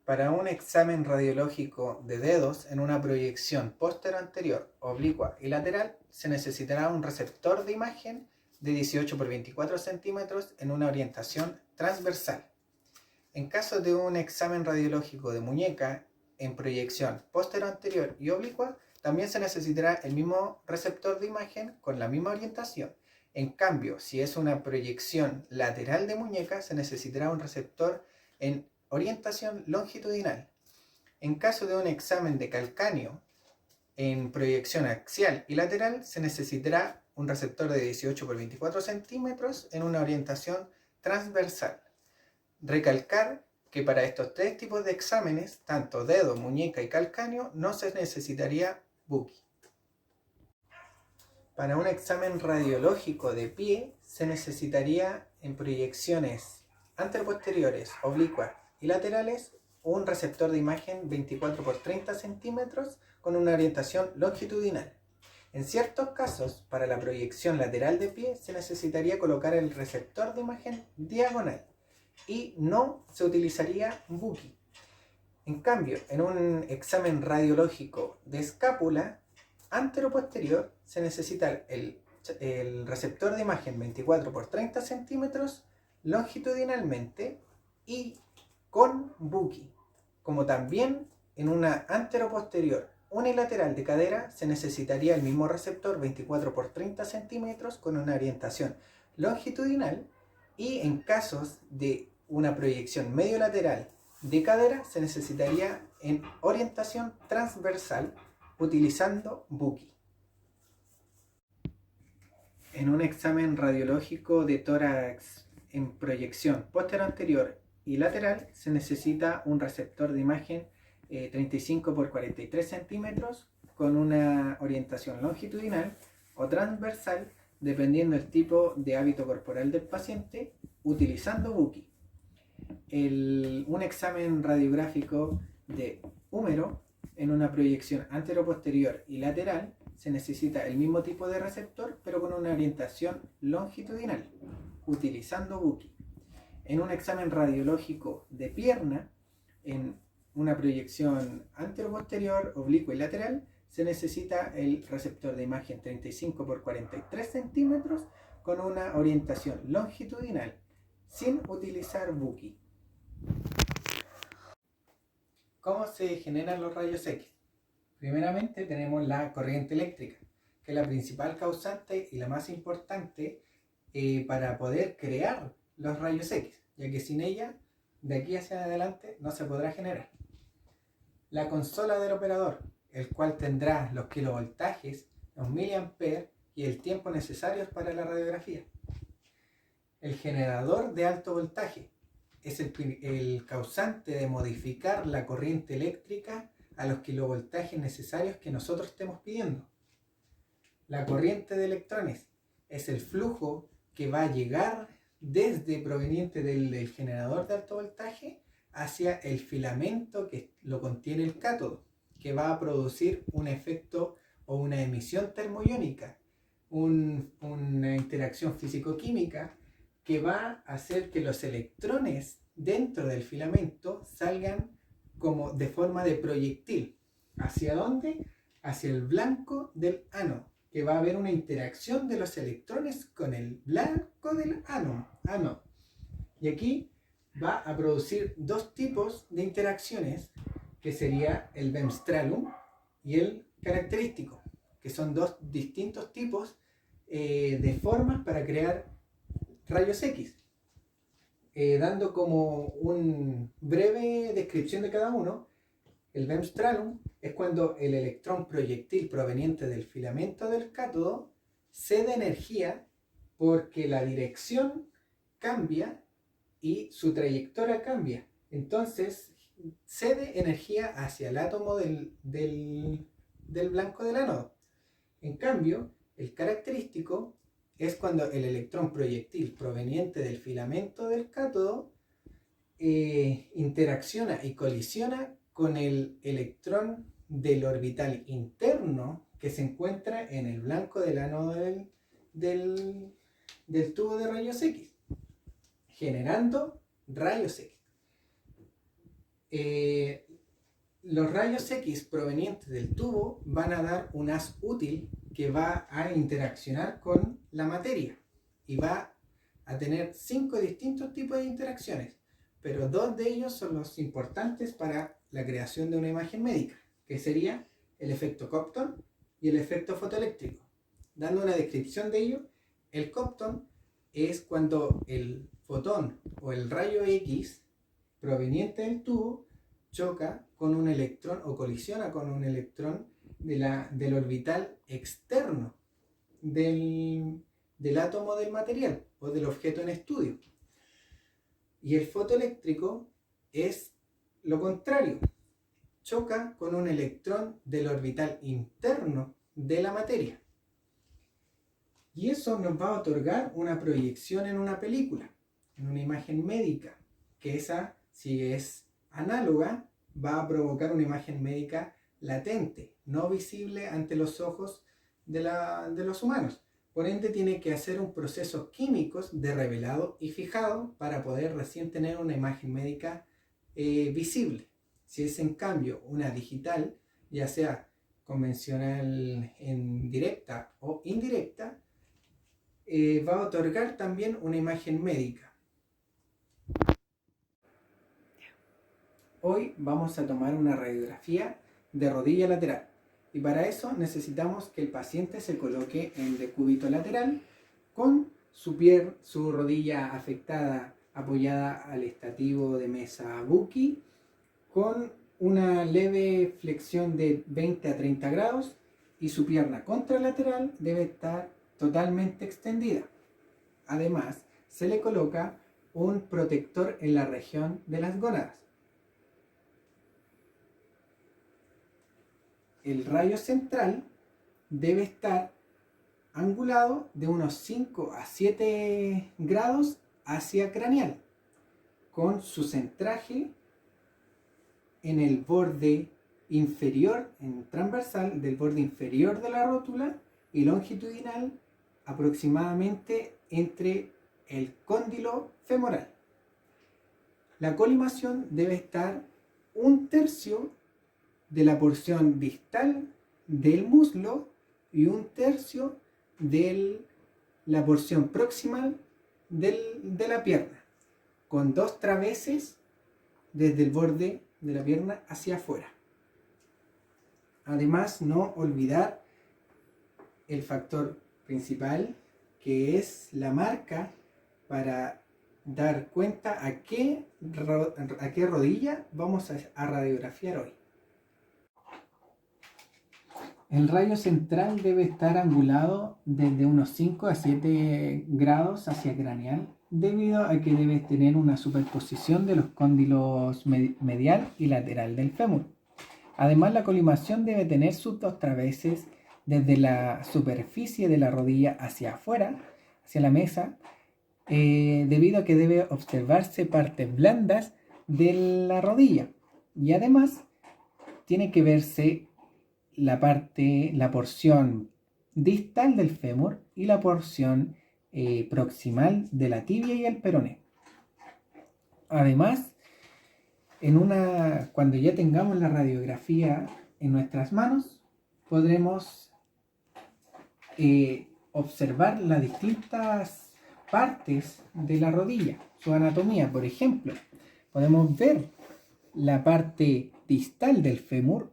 Para un examen radiológico de dedos en una proyección póstero-anterior, oblicua y lateral, se necesitará un receptor de imagen de 18 por 24 centímetros en una orientación transversal. En caso de un examen radiológico de muñeca en proyección póstero-anterior y oblicua, también se necesitará el mismo receptor de imagen con la misma orientación. En cambio, si es una proyección lateral de muñeca, se necesitará un receptor en orientación longitudinal. En caso de un examen de calcáneo en proyección axial y lateral, se necesitará un receptor de 18 por 24 centímetros en una orientación transversal. Recalcar que para estos tres tipos de exámenes, tanto dedo, muñeca y calcáneo, no se necesitaría Buki. Para un examen radiológico de pie, se necesitaría en proyecciones anteroposteriores, oblicuas y laterales un receptor de imagen 24 por 30 centímetros con una orientación longitudinal. En ciertos casos, para la proyección lateral de pie, se necesitaría colocar el receptor de imagen diagonal y no se utilizaría Buki. En cambio, en un examen radiológico de escápula anteroposterior se necesita el receptor de imagen 24 por 30 centímetros longitudinalmente y con Buki. Como también en una anteroposterior unilateral de cadera se necesitaría el mismo receptor 24 por 30 centímetros con una orientación longitudinal, y en casos de una proyección medio lateral de cadera se necesitaría en orientación transversal utilizando Buki. En un examen radiológico de tórax en proyección posterior y lateral se necesita un receptor de imagen 35 por 43 centímetros con una orientación longitudinal o transversal dependiendo del tipo de hábito corporal del paciente utilizando Buki. Un examen radiográfico de húmero en una proyección anteroposterior y lateral se necesita el mismo tipo de receptor pero con una orientación longitudinal utilizando Buki. En un examen radiológico de pierna en una proyección anteroposterior, oblicua y lateral se necesita el receptor de imagen 35 por 43 centímetros con una orientación longitudinal sin utilizar Buki. ¿Cómo se generan los rayos X? Primeramente tenemos la corriente eléctrica, que es la principal causante y la más importante para poder crear los rayos X, ya que sin ella, de aquí hacia adelante, no se podrá generar. La consola del operador, el cual tendrá los kilovoltajes, los miliamperes y el tiempo necesarios para la radiografía. El generador de alto voltaje es el causante de modificar la corriente eléctrica a los kilovoltajes necesarios que nosotros estemos pidiendo. La corriente de electrones es el flujo que va a llegar desde proveniente del generador de alto voltaje hacia el filamento que lo contiene el cátodo, que va a producir un efecto o una emisión termoiónica, una interacción físico-química que va a hacer que los electrones dentro del filamento salgan como de forma de proyectil. ¿Hacia dónde? Hacia el blanco del ánodo, que va a haber una interacción de los electrones con el blanco del ánodo. Y aquí va a producir dos tipos de interacciones, que sería el Bemstralum y el característico, que son dos distintos tipos de formas para crear rayos X. Dando como una breve descripción de cada uno, el Bemstralum es cuando el electrón proyectil proveniente del filamento del cátodo cede energía porque la dirección cambia y su trayectoria cambia. Entonces cede energía hacia el átomo del blanco del ánodo. En cambio, el característico es cuando el electrón proyectil proveniente del filamento del cátodo interacciona y colisiona con el electrón del orbital interno que se encuentra en el blanco del ánodo del tubo de rayos X, generando rayos X. eh, los rayos X provenientes del tubo van a dar un haz útil que va a interaccionar con la materia y va a tener 5 distintos tipos de interacciones, pero 2 de ellos son los importantes para la creación de una imagen médica, que sería el efecto Compton y el efecto fotoeléctrico. Dando una descripción de ello, el Compton es cuando el fotón o el rayo X proveniente del tubo choca con un electrón o colisiona con un electrón del orbital externo del átomo del material o del objeto en estudio. Y el fotoeléctrico es lo contrario, choca con un electrón del orbital interno de la materia. Y eso nos va a otorgar una proyección en una película, en una imagen médica, que esa, si es análoga, va a provocar una imagen médica latente, no visible ante los ojos de los humanos. Por ende, tiene que hacer un proceso químicos de revelado y fijado para poder recién tener una imagen médica visible. Si es en cambio una digital, ya sea convencional en directa o indirecta, va a otorgar también una imagen médica. Hoy vamos a tomar una radiografía de rodilla lateral y para eso necesitamos que el paciente se coloque en decúbito lateral con su rodilla afectada apoyada al estativo de mesa Buki con una leve flexión de 20 a 30 grados y su pierna contralateral debe estar totalmente extendida. Además, se le coloca un protector en la región de las gónadas. El rayo central debe estar angulado de unos 5 a 7 grados hacia craneal, con su centraje en el borde inferior, en transversal del borde inferior de la rótula y longitudinal aproximadamente entre el cóndilo femoral. La colimación debe estar 1/3 de la porción distal del muslo y 1/3 de la porción proximal de la pierna, con 2 traveses desde el borde de la pierna hacia afuera. Además, no olvidar el factor principal, que es la marca para dar cuenta a qué rodilla vamos a radiografiar hoy. El rayo central debe estar angulado desde unos 5 a 7 grados hacia craneal, debido a que debe tener una superposición de los cóndilos medial y lateral del fémur. Además, la colimación debe tener sus 2 traveses desde la superficie de la rodilla hacia afuera, hacia la mesa, debido a que debe observarse partes blandas de la rodilla. Y además, tiene que verse la porción distal del fémur y la porción proximal de la tibia y el peroné. Además, cuando ya tengamos la radiografía en nuestras manos, podremos observar las distintas partes de la rodilla, su anatomía. Por ejemplo, podemos ver la parte distal del fémur,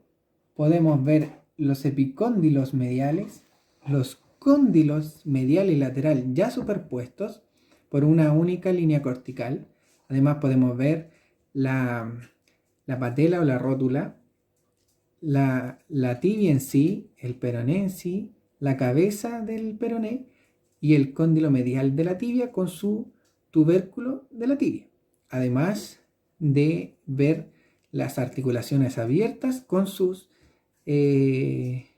podemos ver los epicóndilos mediales, los cóndilos medial y lateral ya superpuestos por una única línea cortical. Además podemos ver la patela o la rótula, la tibia en sí, el peroné en sí, la cabeza del peroné y el cóndilo medial de la tibia con su tubérculo de la tibia. Además de ver las articulaciones abiertas con sus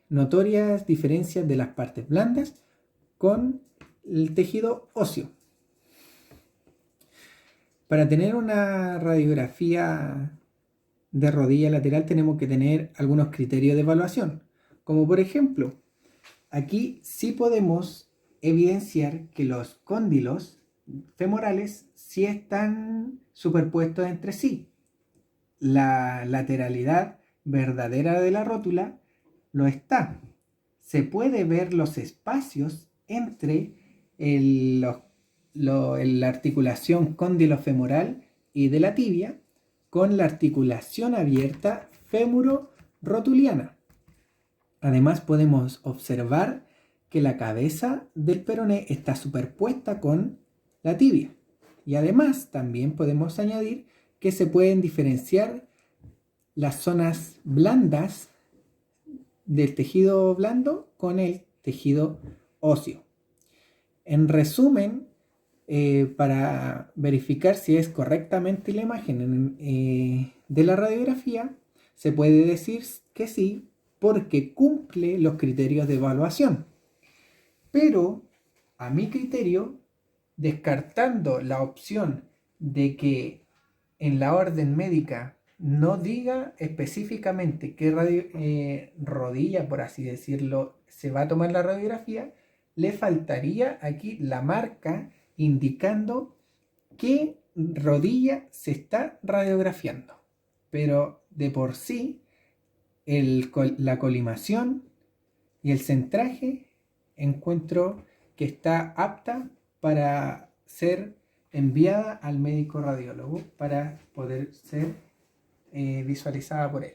notorias diferencias de las partes blandas con el tejido óseo. Para tener una radiografía de rodilla lateral tenemos que tener algunos criterios de evaluación, como por ejemplo, aquí sí podemos evidenciar que los cóndilos femorales sí están superpuestos entre sí. la lateralidad verdadera de la rótula lo está. Se puede ver los espacios entre la articulación condilofemoral y de la tibia con la articulación abierta fémuro-rotuliana. Además podemos observar que la cabeza del peroné está superpuesta con la tibia. Y además también podemos añadir que se pueden diferenciar las zonas blandas del tejido blando con el tejido óseo. En resumen, para verificar si es correctamente la imagen de la radiografía, se puede decir que sí, porque cumple los criterios de evaluación. Pero, a mi criterio, descartando la opción de que en la orden médica no diga específicamente qué rodilla, por así decirlo, se va a tomar la radiografía, le faltaría aquí la marca indicando qué rodilla se está radiografiando. Pero de por sí, la colimación y el centraje encuentro que está apta para ser enviada al médico radiólogo para poder ser visualizada por él.